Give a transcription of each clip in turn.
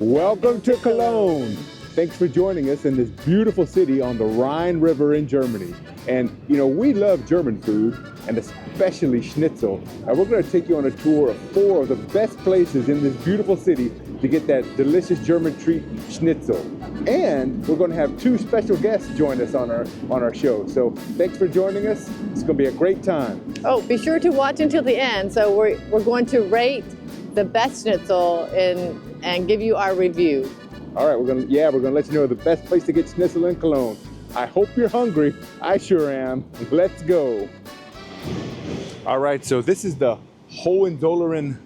Welcome to Cologne. Thanks for joining us in this beautiful city on the Rhine River in Germany. And you know, we love German food, and especially Schnitzel. And we're going to take you on a tour of 4 of the best places in this beautiful city to get that delicious German treat, Schnitzel. And we're going to have 2 special guests join us on our show. So thanks for joining us. It's going to be a great time. Oh, be sure to watch until the end. So we're going to rate the best Schnitzel and give you our review. All right, we're gonna let you know the best place to get Schnitzel in Cologne. I hope you're hungry. I sure am. Let's go. All right, so this is the Hohenzollern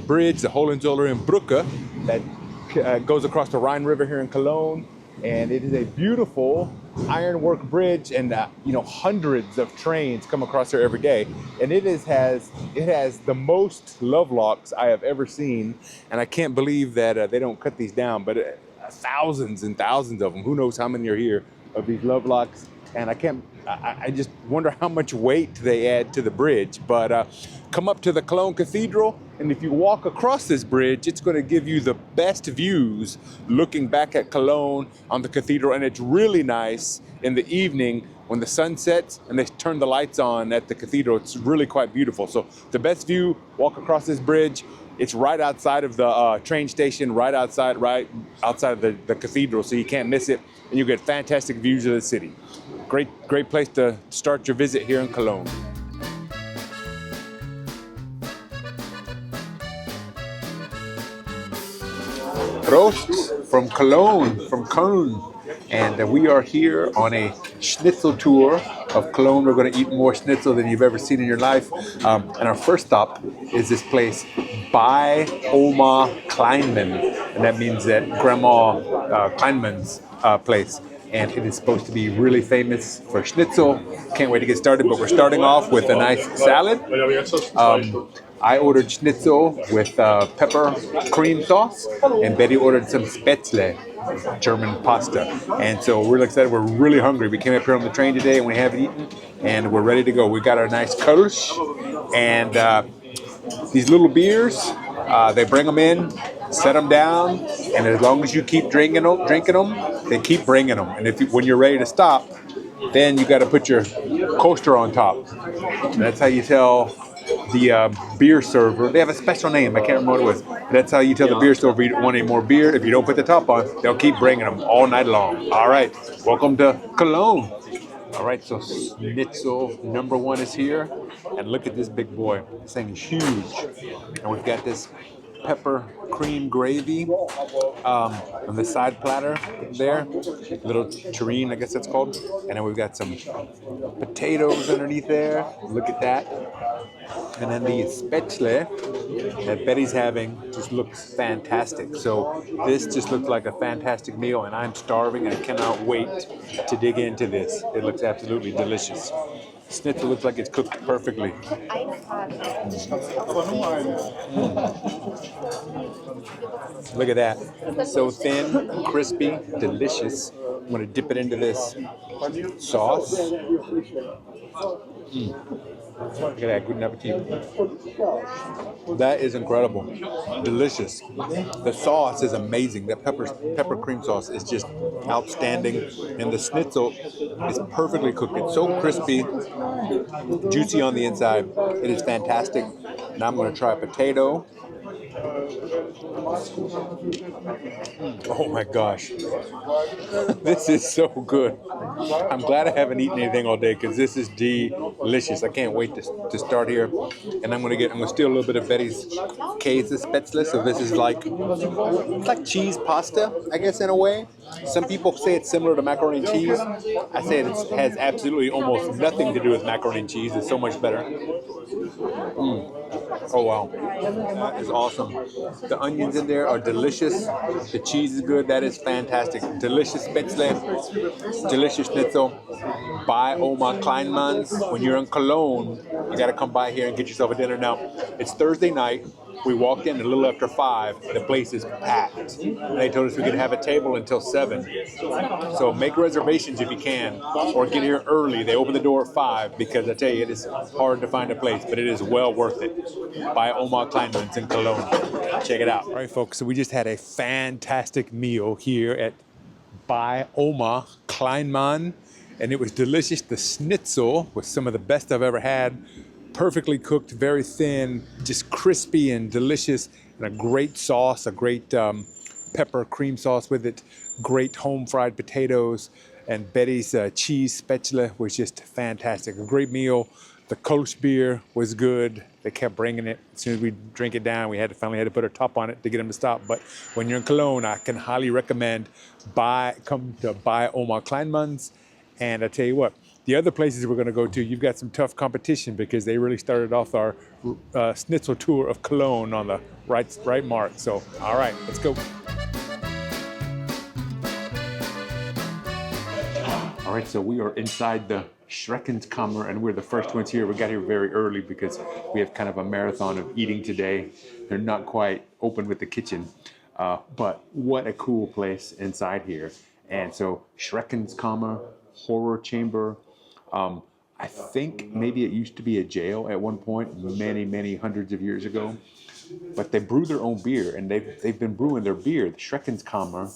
Bridge, the Hohenzollern Brücke that goes across the Rhine River here in Cologne, and it is a beautiful ironwork bridge, and you know, hundreds of trains come across here every day, and it has the most love locks I have ever seen, and I can't believe that they don't cut these down, but thousands and thousands of them. Who knows how many are here of these love locks? And I just wonder how much weight they add to the bridge. But come up to the Cologne Cathedral, and if you walk across this bridge, it's going to give you the best views looking back at Cologne on the cathedral. And it's really nice in the evening when the sun sets and they turn the lights on at the cathedral. It's really quite beautiful. So the best view, walk across this bridge. It's right outside of the train station, right outside of the cathedral, so you can't miss it, and you get fantastic views of the city. Great place to start your visit here in Cologne. Prost from Cologne, from Köln. And we are here on a Schnitzel tour of Cologne. We're going to eat more Schnitzel than you've ever seen in your life. And our first stop is this place, by Oma Kleinmann. And that means that Grandma Kleinmann's place. And it is supposed to be really famous for Schnitzel. Can't wait to get started, but we're starting off with a nice salad. I ordered Schnitzel with pepper cream sauce, and Betty ordered some Spätzle, German pasta. And so we're really excited. We're really hungry. We came up here on the train today and we haven't eaten, and we're ready to go. We got our nice Kölsch, and these little beers, they bring them in, set them down, and as long as you keep drinking them, they keep bringing them. And when you're ready to stop, then you got to put your coaster on top. And that's how you tell the beer server. They have a special name. I can't remember what it was. But that's how you tell the beer server you don't want any more beer. If you don't put the top on, they'll keep bringing them all night long. All right, welcome to Cologne. All right, so Schnitzel number 1 is here, and look at this big boy. This thing is huge, and we've got this pepper cream gravy on the side platter there, little Shreein, I guess that's called, and then we've got some potatoes underneath there. Look at that. And then the Spätzle that Betty's having just looks fantastic. So this just looks like a fantastic meal, and I'm starving and I cannot wait to dig into this. It looks absolutely delicious. Schnitzel looks like it's cooked perfectly. Look at that. So thin, crispy, delicious. I'm going to dip it into this sauce. Look at that, good appetit. That is incredible. Delicious. The sauce is amazing. That pepper cream sauce is just outstanding. And the Schnitzel is perfectly cooked. It's so crispy, juicy on the inside. It is fantastic. Now I'm going to try a potato. Oh my gosh. This is so good. I'm glad I haven't eaten anything all day because this is delicious. I can't wait to start here. And I'm gonna steal a little bit of Betty's Käse Spätzle. So this is it's like cheese pasta, I guess, in a way. Some people say it's similar to macaroni and cheese. I say it has absolutely almost nothing to do with macaroni and cheese. It's so much better. Oh wow, that is awesome. The onions in there are delicious. The cheese is good. That is fantastic. Delicious Spätzle, delicious Schnitzel. By Oma Kleinmann's. When you're in Cologne, you got to come by here and get yourself a dinner. Now, it's Thursday night, We walked in a little after 5. The place is packed. And they told us we could have a table until 7. So make reservations if you can, or get here early. They open the door at 5 because I tell you, it is hard to find a place, but it is well worth it. By Oma Kleinmann's in Cologne. Check it out. All right, folks, so we just had a fantastic meal here at by Oma Kleinmann, and it was delicious. The Schnitzel was some of the best I've ever had. Perfectly cooked, very thin, just crispy and delicious, and a great sauce, a great pepper cream sauce with it, great home fried potatoes, and Betty's cheese spatula was just fantastic. A great meal. The Kölsch beer was good. They kept bringing it. As soon as we drink it down, we finally had to put a top on it to get them to stop. But when you're in Cologne, I can highly recommend come to buy Oma Kleinmann's. And I tell you what, the other places we're going to go to, you've got some tough competition because they really started off our Schnitzel tour of Cologne on the right mark. So, all right, let's go. All right, so we are inside the Schreckenskammer, and we're the first ones here. We got here very early because we have kind of a marathon of eating today. They're not quite open with the kitchen, but what a cool place inside here. And so Schreckenskammer, horror chamber. I think maybe it used to be a jail at one point, many hundreds of years ago. But they brew their own beer, and they've been brewing their beer, the Schreckenskammer,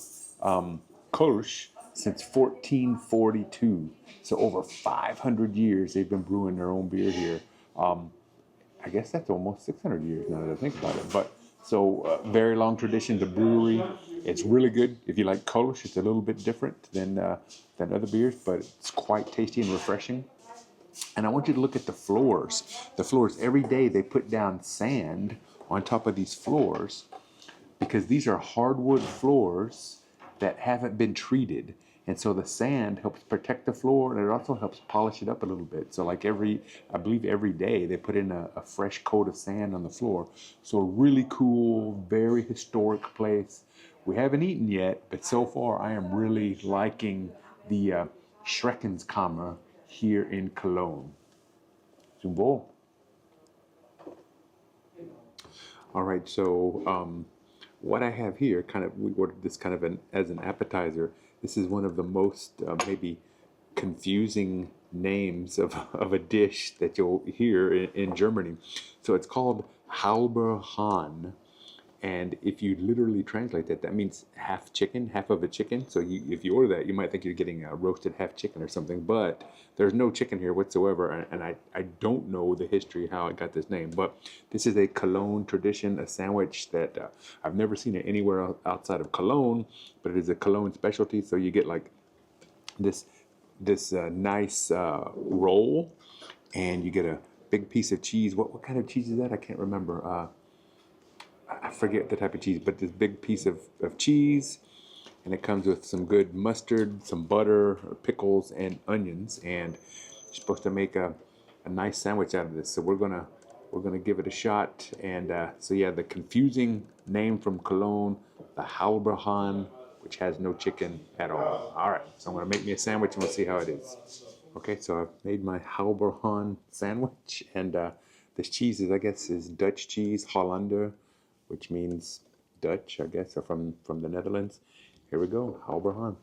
Kölsch, since 1442. So over 500 years they've been brewing their own beer here. I guess that's almost 600 years now that I think about it. But so very long tradition. The brewery, it's really good. If you like Kölsch, it's a little bit different than other beers, but it's quite tasty and refreshing. And I want you to look at the floors. The floors, every day they put down sand on top of these floors because these are hardwood floors that haven't been treated. And so the sand helps protect the floor, and it also helps polish it up a little bit. So like I believe every day they put in a fresh coat of sand on the floor. So really cool, very historic place. We haven't eaten yet, but so far I am really liking the Schreckenskammer here in Cologne. Zum Wohl. All right, so what I have here, we ordered this kind of as an appetizer. This is one of the most maybe confusing names of a dish that you'll hear in Germany. So it's called Halber Hahn. And if you literally translate that, that means half chicken, half of a chicken. So if you order that, you might think you're getting a roasted half chicken or something, but there's no chicken here whatsoever. And I don't know the history how it got this name, but this is a Cologne tradition, a sandwich that I've never seen it anywhere outside of Cologne, but it is a Cologne specialty. So you get like this nice roll, and you get a big piece of cheese. What kind of cheese is that? I can't remember. I forget the type of cheese, but this big piece of cheese, and it comes with some good mustard, some butter, pickles, and onions, and you're supposed to make a nice sandwich out of this. So we're gonna give it a shot, and so yeah, the confusing name from Cologne, the Halber Hahn, which has no chicken at all. All right, so I'm gonna make me a sandwich, and we'll see how it is. Okay, so I've made my Halber Hahn sandwich, and this cheese is, I guess, is Dutch cheese, Hollander, which means Dutch, I guess, or from the Netherlands. Here we go, Halber Hahn.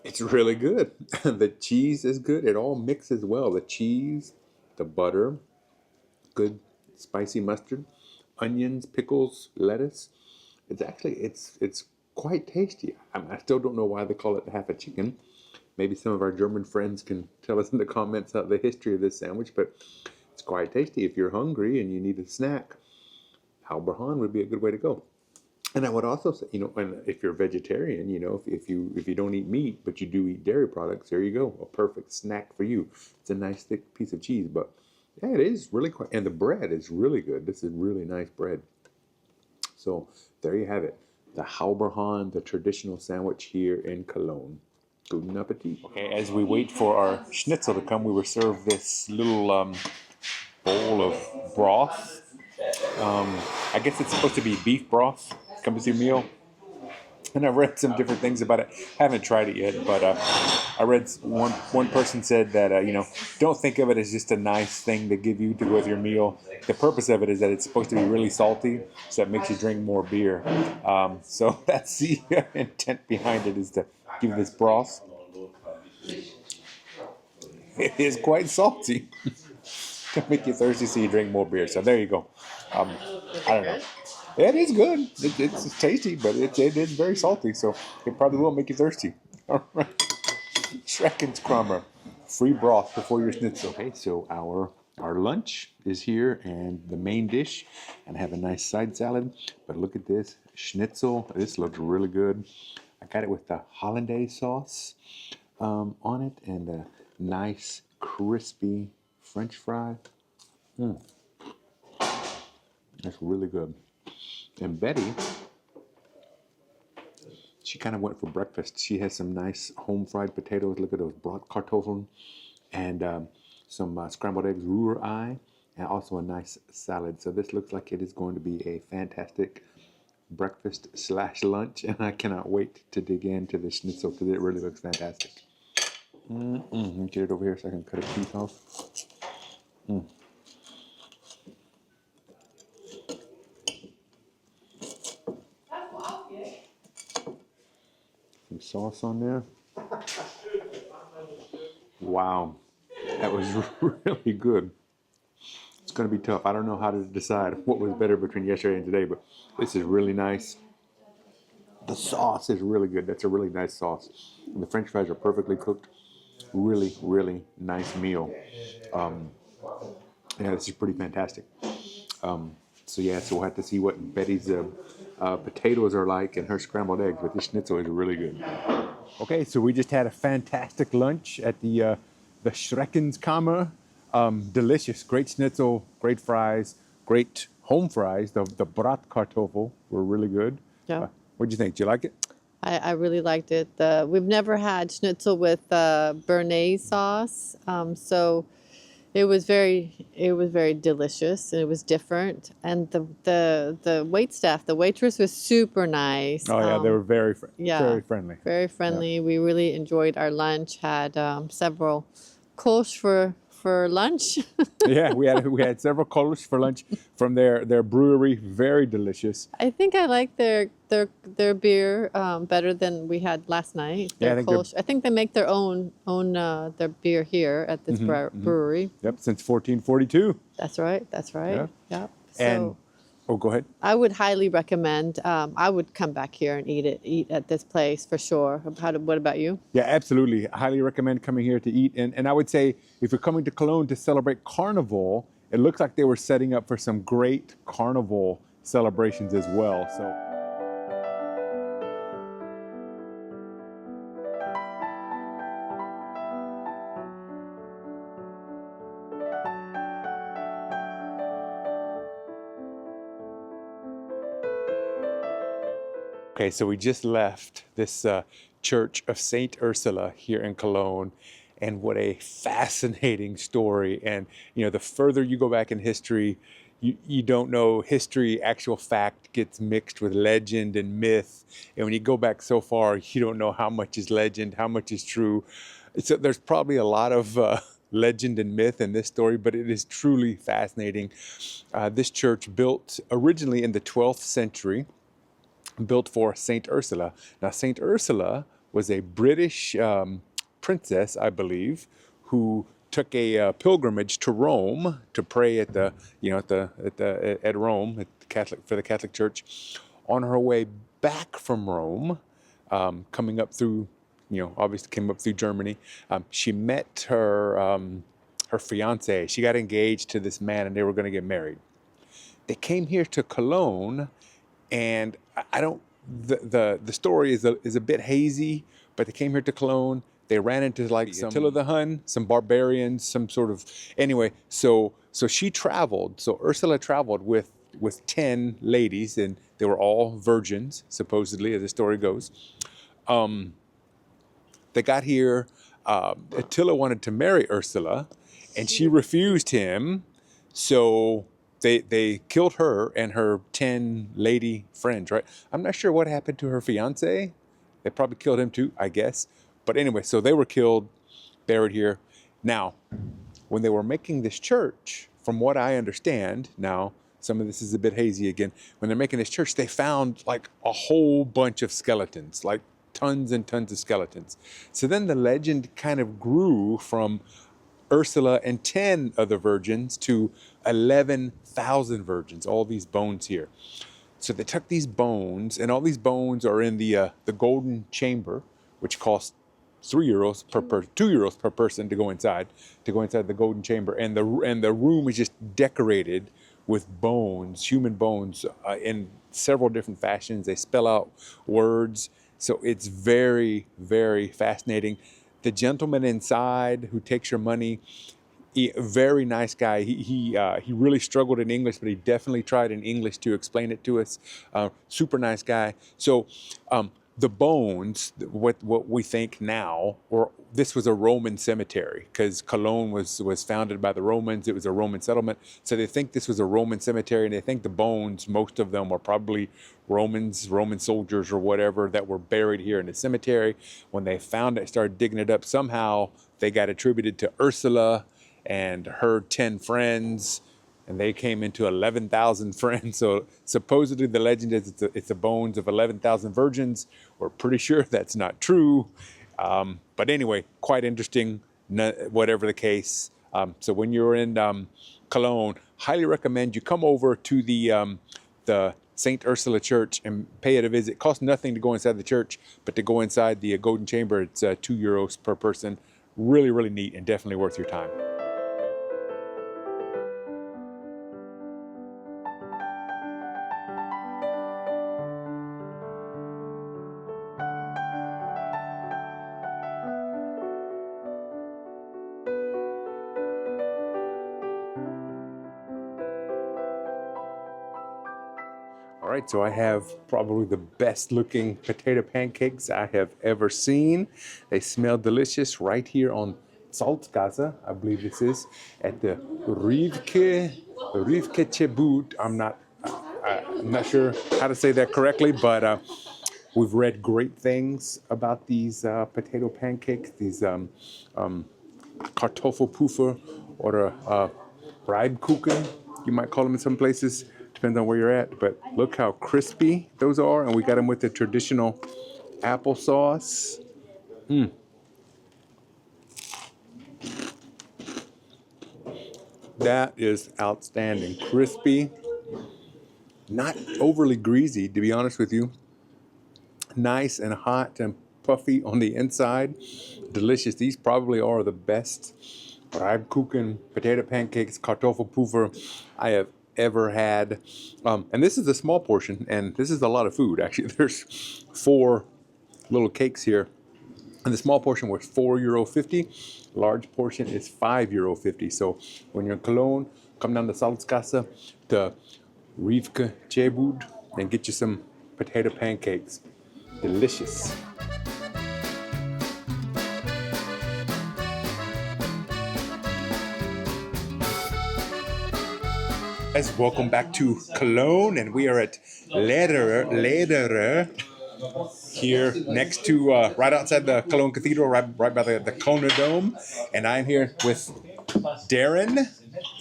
It's really good. The cheese is good. It all mixes well. The cheese, the butter, good spicy mustard, onions, pickles, lettuce. It's quite tasty. I still don't know why they call it half a chicken. Maybe some of our German friends can tell us in the comments the history of this sandwich, but it's quite tasty. If you're hungry and you need a snack, Halber Hahn would be a good way to go. And I would also say, and if you're a vegetarian, if you don't eat meat but you do eat dairy products, there you go, a perfect snack for you. It's a nice thick piece of cheese, but yeah, it is really quite, and the bread is really good. This is really nice bread. So there you have it, the Halber Hahn, the traditional sandwich here in Cologne. Guten Appetit. Okay, as we wait for our schnitzel to come, we were served this little bowl of broth. I guess it's supposed to be beef broth. Comes with your meal. And I've read some different things about it. Haven't tried it yet, but I read one person said that don't think of it as just a nice thing to give you to go with your meal. The purpose of it is that it's supposed to be really salty, so it makes you drink more beer. So that's the intent behind it, is to give you this broth. It is quite salty to make you thirsty, so you drink more beer. So there you go. I don't know. It is good. It's tasty, but it is very salty, so it probably will make you thirsty. All right. Schreckenskramer. Free broth before your schnitzel. Okay, so our lunch is here, and the main dish, and I have a nice side salad. But look at this schnitzel. This looks really good. I got it with the hollandaise sauce on it, and a nice crispy French fry. That's really good. And Betty, she kind of went for breakfast. She has some nice home fried potatoes. Look at those Bratkartoffeln, and some scrambled eggs, Rührei, and also a nice salad. So this looks like it is going to be a fantastic breakfast/lunch, and I cannot wait to dig into the schnitzel because it really looks fantastic. Let me get it over here so I can cut a piece off. Some sauce on there. Wow, that was really good. It's going to be tough. I don't know how to decide what was better between yesterday and today, but this is really nice. The sauce is really good. That's a really nice sauce. And the French fries are perfectly cooked. Really, really nice meal. Yeah, this is pretty fantastic. So we'll have to see what Betty's potatoes are like and her scrambled eggs, but this schnitzel is really good. Okay, so we just had a fantastic lunch at the Schreckenskammer. Delicious, great schnitzel, great fries, great home fries. The Bratkartoffel were really good. Yeah. What'd you think? Did you like it? I really liked it. We've never had schnitzel with béarnaise sauce, so it was very delicious, and it was different. And the wait staff, the waitress was super nice. Oh yeah, they were very friendly. Very friendly. Yeah. We really enjoyed our lunch. Had several kosh for lunch. Yeah, we had several kosh for lunch from their brewery. Very delicious. I think I like their beer better than we had last night. I think they make their own their beer here at this brewery. Yep, since 1442. That's right. Yeah. Yep. So, go ahead. I would highly recommend. I would come back here and eat at this place for sure. What about you? Yeah, absolutely. I highly recommend coming here to eat. And I would say if you're coming to Cologne to celebrate Carnival, it looks like they were setting up for some great Carnival celebrations as well. So. Okay, so we just left this church of Saint Ursula here in Cologne, and what a fascinating story. And the further you go back in history, you don't know history, actual fact gets mixed with legend and myth. And when you go back so far, you don't know how much is legend, how much is true. So there's probably a lot of legend and myth in this story, but it is truly fascinating. This church built originally in the 12th century, built for Saint Ursula. Now, Saint Ursula was a British princess, I believe, who took a pilgrimage to Rome to pray at Rome for the Catholic Church. On her way back from Rome, coming up through, obviously came up through Germany, she met her fiance. She got engaged to this man, and they were going to get married. They came here to Cologne. And the story is a bit hazy, but they came here to Cologne. They ran into some Attila the Hun, some barbarians, some sort of, anyway. So she traveled. So Ursula traveled with 10 ladies, and they were all virgins, supposedly, as the story goes. They got here. Attila wanted to marry Ursula, and she refused him. So they killed her and her 10 lady friends, right? I'm not sure what happened to her fiance. They probably killed him too, I guess. But anyway, so they were killed, buried here. Now, when they were making this church, from what I understand, now some of this is a bit hazy again, when they're making this church, they found like a whole bunch of skeletons, like tons and tons of skeletons. So then the legend kind of grew from Ursula and 10 other virgins to 11,000 virgins, all these bones here. So they took these bones, and all these bones are in the golden chamber, which costs €3 €2 per person to go inside the golden chamber, and the room is just decorated with bones, human bones, in several different fashions. They spell out words, so it's very, very fascinating. The gentleman inside who takes your money, very nice guy. He really struggled in English, but he definitely tried in English to explain it to us. Super nice guy. So the bones, what we think now, or this was a Roman cemetery because Cologne was founded by the Romans. It was a Roman settlement, so they think this was a Roman cemetery, and they think the bones, most of them, are probably Roman soldiers or whatever that were buried here in the cemetery. When they found it, started digging it up, somehow they got attributed to Ursula and her 10 friends, and they came into 11,000 friends. So supposedly the legend is it's the bones of 11,000 virgins. We're pretty sure that's not true. But anyway, quite interesting, whatever the case. So when you're in Cologne, highly recommend you come over to the St. Ursula Church and pay it a visit. It costs nothing to go inside the church, but to go inside the Golden Chamber, it's €2 per person. Really, really neat and definitely worth your time. All right, so I have probably the best looking potato pancakes I have ever seen. They smell delicious right here on Salzgasse, I believe this is, at the Rivke Chebut. I'm not sure how to say that correctly, but we've read great things about these potato pancakes, these Kartoffelpuffer or Reibkuchen, you might call them in some places. Depends on where you're at, but look how crispy those are, and we got them with the traditional applesauce. That is outstanding. Crispy, not overly greasy, to be honest with you. Nice and hot and puffy on the inside. Delicious. These probably are the best Reibkuchen potato pancakes, Kartoffelpuffer I have ever had. And this is a small portion, and this is a lot of food, actually. There's 4 little cakes here, and the small portion was €4.50. Large portion is €5.50. So when you're in Cologne, come down to Salzgasse to Rivke Chebut and get you some potato pancakes. Delicious. Guys, welcome back to Cologne, and we are at Lederer here next to, right outside the Cologne Cathedral, right by the Kölner Dome, and I'm here with Darren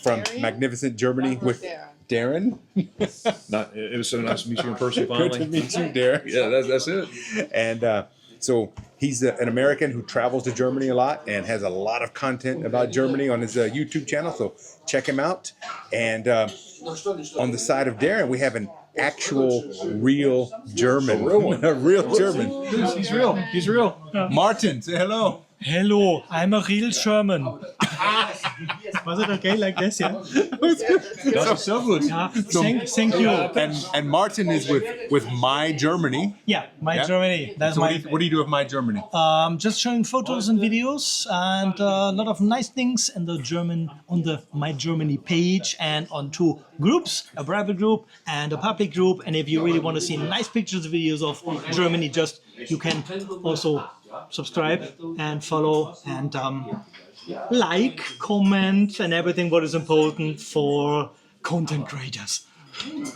from magnificent Germany with Darren. It was so nice to meet you in person finally. Good to meet you, Darren. Yeah, that's it. And so he's an American who travels to Germany a lot and has a lot of content about Germany on his YouTube channel. So check him out. And on the side of Darren, we have an actual, real German. A real one. A real German. He's real. He's real. Martin, say hello. Hello, I'm a real German. Was it okay like this? Yeah. That's so good. Yeah. Thank you. And Martin is with My Germany. Yeah, My Germany. That's So my. what do you do with My Germany? Just showing photos and videos and a lot of nice things in the on the My Germany page and on 2 groups, a private group and a public group. And if you really want to see nice pictures and videos of Germany, you can also subscribe and follow and like, comment, and everything what is important for content creators.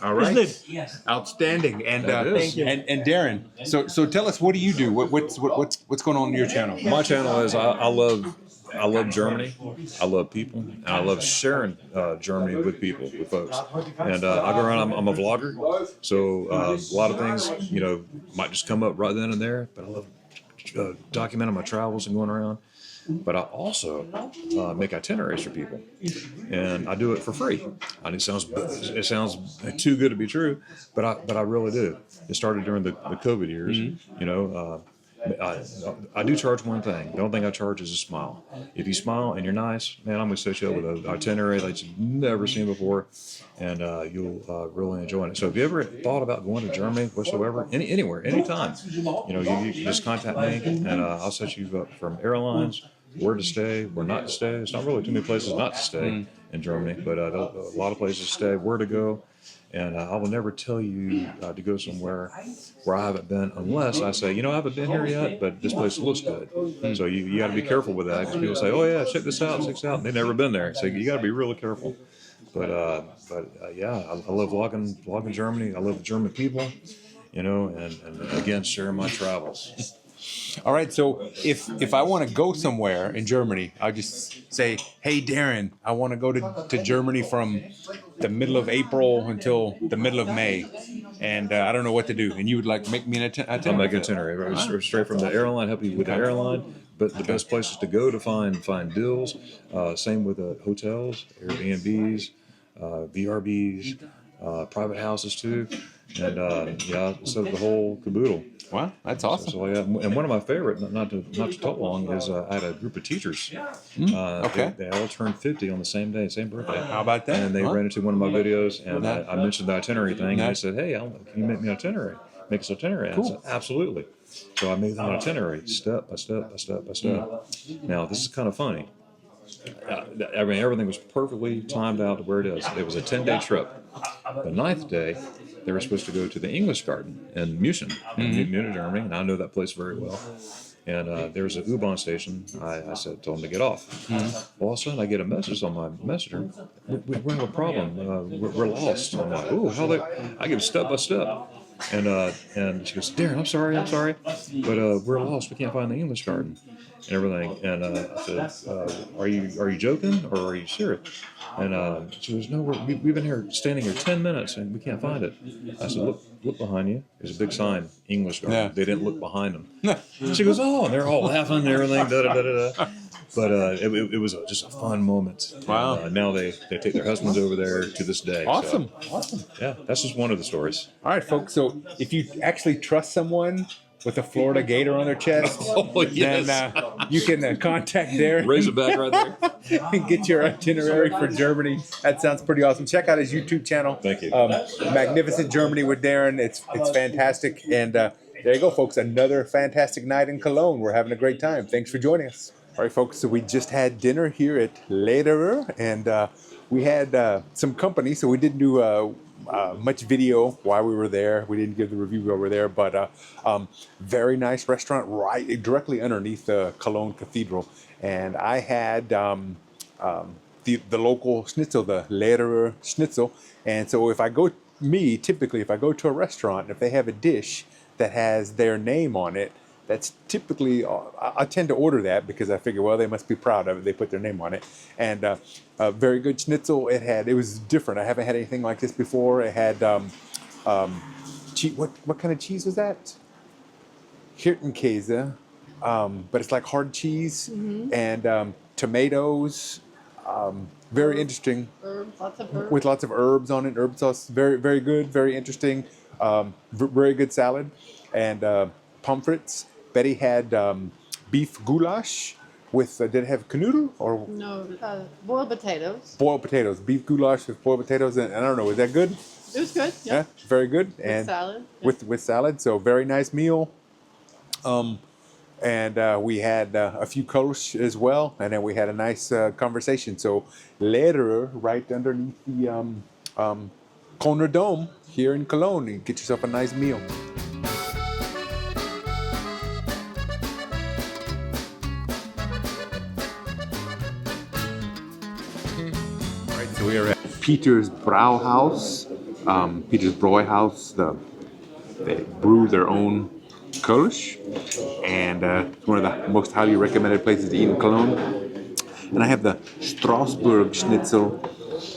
All right. Isn't it? Outstanding. And Thank you. and Darren, so tell us, what do you do? What's going on in your channel? My channel is I love Germany. I love people, and I love sharing Germany with people, with folks. And I go around. I'm a vlogger, so a lot of things might just come up right then and there. But I love documenting my travels and going around. But I also make itineraries for people, and I do it for free. And it sounds too good to be true, but I really do. It started during the COVID years. I do charge one thing. The only thing I charge is a smile. If you smile and you're nice, man, I'm going to set you up with an itinerary that you've never seen before, and you'll really enjoy it. So if you ever thought about going to Germany whatsoever, anywhere, anytime, you just contact me, and I'll set you up from airlines, where to stay, where not to stay. There's not really too many places not to stay in Germany, but a lot of places to stay, where to go. And I will never tell you to go somewhere where I haven't been unless I say, I haven't been here yet, but this place looks good. So you got to be careful with that, because people say, oh yeah, check this out, and they've never been there. So you got to be really careful. But yeah, I love vlogging Germany. I love the German people, and again, sharing my travels. All right, so if I want to go somewhere in Germany, I'll just say, hey, Darren, I want to go to Germany from the middle of April until the middle of May, and I don't know what to do. And you would make me an itinerary? I'll make an itinerary, right? Straight from the airline, help you with the airline. But the best places to go to find deals. Same with hotels, Airbnbs, VRBs, private houses too, and so the whole caboodle. Wow, that's awesome. So yeah, and one of my favorite, not to talk long, is I had a group of teachers. Okay. They all turned 50 on the same day, same birthday. How about that? And they ran into one of my videos, and I mentioned the itinerary thing, and they said, "Hey, can you make me an itinerary? Make us an itinerary." Cool. I said, "Absolutely." So I made them an itinerary, step by step by step by step. Now this is kind of funny. Everything was perfectly timed out to where it is. It was a 10-day trip. The 9th day, they were supposed to go to the English Garden in München, in Munich, Germany, and I know that place very well. And there was a U-Bahn station. I told them to get off. Well, all of a sudden, I get a message on my messenger. We have a problem. We're lost. I'm like, ooh, I give step by step. And she goes, Darren, I'm sorry, but we're lost. We can't find the English Garden and everything. And I said, are you joking or are you serious? And she goes, no, we've been standing here 10 minutes and we can't find it. I said, look behind you. There's a big sign, English Garden. Yeah. They didn't look behind them. She goes, oh, and they're all laughing and everything, da-da-da-da-da. But it was just a fun moment. Wow. And, now they take their husbands over there to this day. Awesome. So, Awesome. Yeah, that's just one of the stories. All right, folks. So if you actually trust someone with a Florida gator on their chest, yes. then you can contact Darren. Raise it back right there. And get your itinerary for Germany. That sounds pretty awesome. Check out his YouTube channel. Thank you. Magnificent Germany with Darren. It's fantastic. And there you go, folks. Another fantastic night in Cologne. We're having a great time. Thanks for joining us. All right, folks. So we just had dinner here at Lederer, and we had some company. So we didn't do much video while we were there. We didn't give the review while we were there, but very nice restaurant right directly underneath the Cologne Cathedral. And I had the local schnitzel, the Lederer Schnitzel. And so typically if I go to a restaurant, if they have a dish that has their name on it, that's typically, I tend to order that because I figure, well, they must be proud of it. They put their name on it. And a very good schnitzel. It was different. I haven't had anything like this before. It had, what kind of cheese was that? Hirtenkäse, but it's like hard cheese and tomatoes. Very interesting. Lots of herbs. With lots of herbs on it, herb sauce. Very, very good, very interesting. Very good salad. And pommes. Betty had beef goulash with, did it have canoodle or? No, boiled potatoes. Boiled potatoes, beef goulash with boiled potatoes. And I don't know, was that good? It was good. Yeah, very good. With salad. Yeah. With salad, so very nice meal. And we had a few Kolsch as well, and then we had a nice conversation. So Lederer, right underneath the Kölner Dome here in Cologne, and get yourself a nice meal. All right, so we are at Peter's Brauhaus. Peter's Brauhaus, they brew their own Kölsch, and it's one of the most highly recommended places to eat in Cologne. And I have the Strasbourg Schnitzel,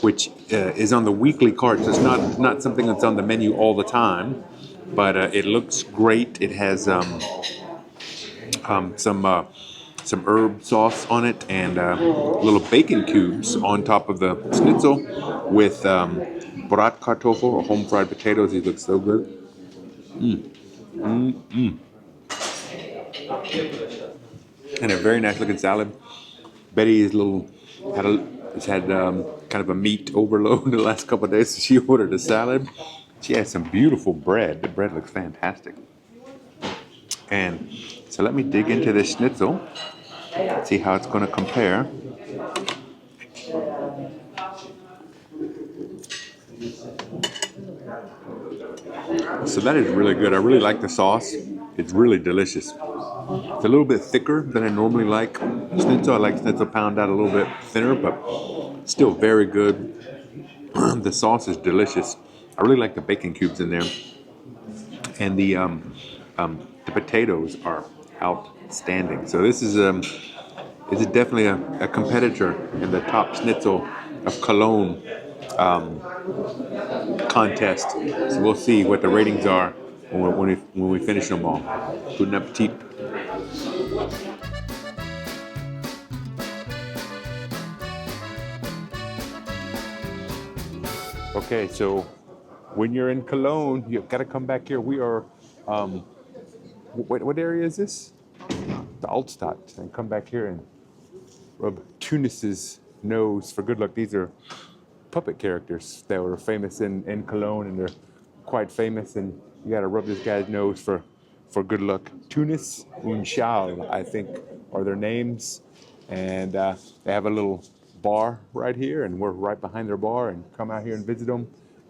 which is on the weekly cart, so it's not something that's on the menu all the time, but it looks great. It has some herb sauce on it and little bacon cubes on top of the schnitzel with Bratkartoffel or home fried potatoes. These look so good. And a very nice looking salad. Betty is has had kind of a meat overload the last couple of days, so she ordered a salad. She has some beautiful bread. The bread looks fantastic. And so let me dig into this schnitzel, see how it's going to compare. So that is really good. I really like the sauce. It's really delicious. It's a little bit thicker than I normally like schnitzel. I like schnitzel pound out a little bit thinner, but still very good. The sauce is delicious. I really like the bacon cubes in there. And the potatoes are outstanding. So this is definitely a competitor in the top schnitzel of Cologne contest. So we'll see what the ratings are when we finish them all. Guten Appetit. Okay, so when you're in Cologne, you've got to come back here. We are, what area is this? The Altstadt. And come back here and rub Tunis's nose for good luck. These are puppet characters that were famous in Cologne, and they're quite famous, and you got to rub this guy's nose for good luck. Tunis und Charles, I think, are their names, and they have a little bar right here, and we're right behind their bar, and come out here and visit them,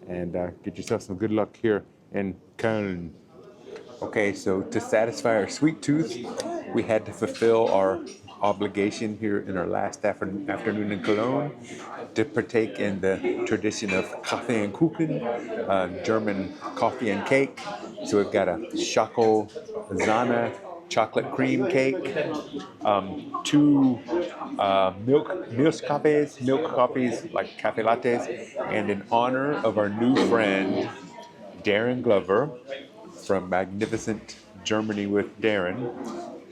and get yourself some good luck here in Köln. Okay, so to satisfy our sweet tooth, we had to fulfill our obligation here in our last afternoon in Cologne to partake in the tradition of Kaffee and Kuchen, German coffee and cake. So we've got a Schoko Sahne chocolate cream cake, two milk coffees like cafe lattes, and in honor of our new friend Darren Glover from magnificent Germany with Darren,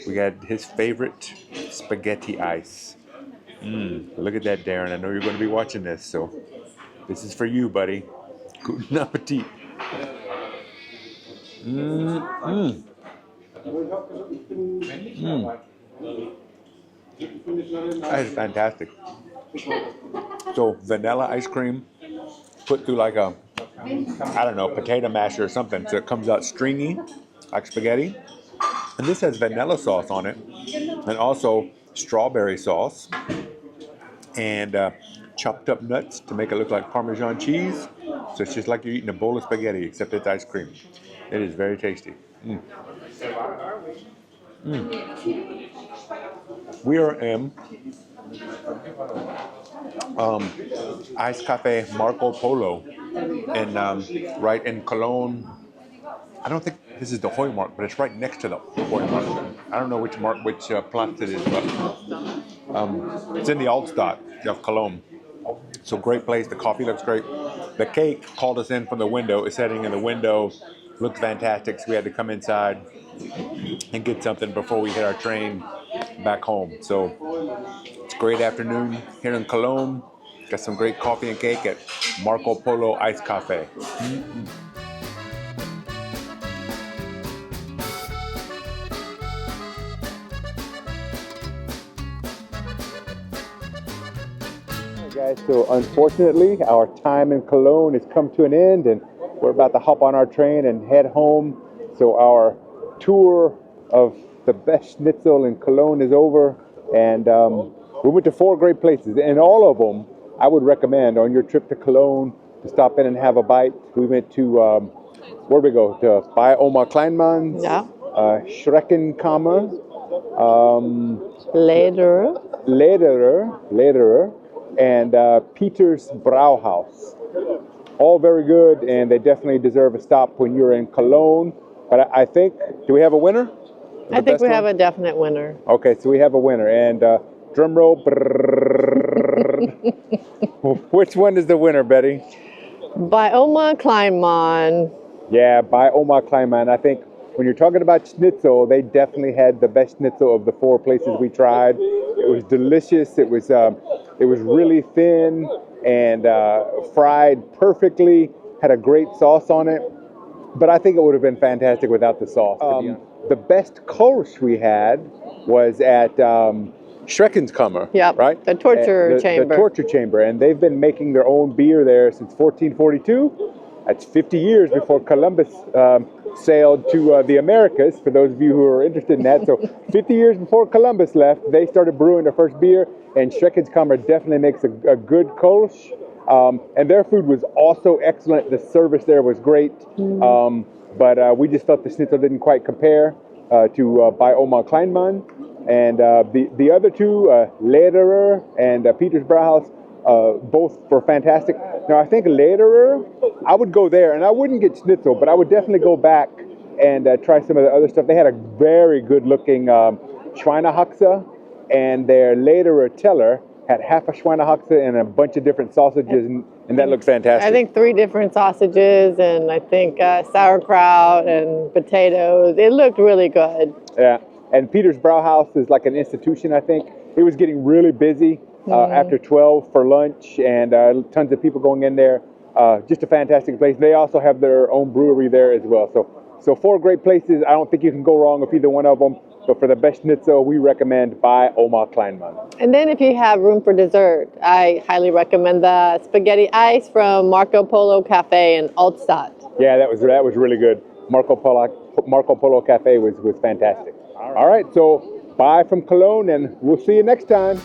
we got his favorite spaghetti ice. Look at that, Darren. I know you're going to be watching this, so this is for you, buddy. Guten Appetit. That is fantastic. So vanilla ice cream put through like a, I don't know, potato masher or something, so it comes out stringy like spaghetti. And this has vanilla sauce on it, and also strawberry sauce, and chopped up nuts to make it look like Parmesan cheese. So it's just like you're eating a bowl of spaghetti, except it's ice cream. It is very tasty. We are in Ice Cafe Marco Polo, and right in Cologne. I don't think this is the Heumarkt, but it's right next to the Heumarkt. I don't know which Platz it is, but it's in the Altstadt of Cologne. So great place. The coffee looks great. The cake called us in from the window. It's sitting in the window. Looked fantastic. So we had to come inside and get something before we hit our train back home. So it's a great afternoon here in Cologne. Got some great coffee and cake at Marco Polo Ice Cafe. Guys, so unfortunately our time in Cologne has come to an end, and we're about to hop on our train and head home. So our tour of the best schnitzel in Cologne is over, and we went to 4 great places, and all of them I would recommend on your trip to Cologne to stop in and have a bite. We went to where did we go? To Bei Oma Kleinmann, Yeah. Schreckenkammer, Lederer. Lederer, and Peter's Brauhaus. All very good, and they definitely deserve a stop when you're in Cologne. But I think, do we have a winner? I think we have a definite winner. Okay, so we have a winner, and drum roll. Which one is the winner, Betty? By Oma Kleinmann. Yeah, by Oma Kleinmann. I think when you're talking about schnitzel, they definitely had the best schnitzel of the 4 places we tried. It was delicious. It was really thin and fried perfectly. Had a great sauce on it. But I think it would have been fantastic without the sauce. The best Kolsch we had was at Schreckenskammer. Yep, right? the torture chamber. The torture chamber, and they've been making their own beer there since 1442. That's 50 years before Columbus sailed to the Americas, for those of you who are interested in that. So 50 years before Columbus left, they started brewing their first beer, and Schreckenskammer definitely makes a good Kolsch. And their food was also excellent. The service there was great. But we just felt the schnitzel didn't quite compare to by Oma Kleinmann. And the other two, Lederer and Peter's Brauhaus, both were fantastic. Now, I think Lederer, I would go there, and I wouldn't get schnitzel, but I would definitely go back and try some of the other stuff. They had a very good-looking Schweinehaxe, and their Lederer Teller had half a Schweinehaxe and a bunch of different sausages, and that looked fantastic. I think 3 different sausages, and I think sauerkraut and potatoes. It looked really good. Yeah, and Peter's Brauhaus is like an institution, I think. It was getting really busy after 12 for lunch, and tons of people going in there. Just a fantastic place. They also have their own brewery there as well. So 4 great places. I don't think you can go wrong with either one of them. But for the best schnitzel, we recommend by Oma Kleinmann. And then if you have room for dessert, I highly recommend the spaghetti ice from Marco Polo Cafe in Altstadt. Yeah, that was really good. Marco Polo Cafe was fantastic. All right, so bye from Cologne, and we'll see you next time.